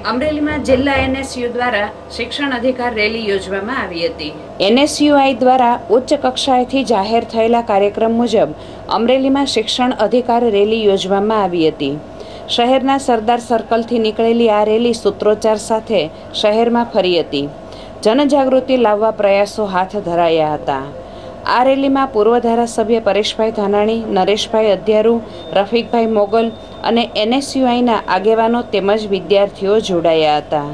અમરેલીમાં જિલ્લા એનએસયુ દ્વારા શિક્ષણ અધિકાર રેલી યોજવામાં આવી હતી। એનએસયુઆઈ દ્વારા ઉચ્ચ કક્ષાએથી જાહેર થયેલા કાર્યક્રમ મુજબ અમરેલીમાં શિક્ષણ અધિકાર રેલી યોજવામાં આવી હતી। શહેરના સરદાર સર્કલથી નીકળેલી આ રેલી સૂત્રોચ્ચાર સાથે શહેરમાં ફરી હતી। જનજાગૃતિ લાવવા પ્રયાસો હાથ ધરાયા હતા। આ રેલીમાં પૂર્વ ધારાસભ્ય પરેશભાઈ ધાનાણી, નરેશભાઈ અધ્યારુ, રફીકભાઈ મોગલ અને એનએસયુઆઈના આગેવાનો તેમજ વિદ્યાર્થીઓ જોડાયા હતા।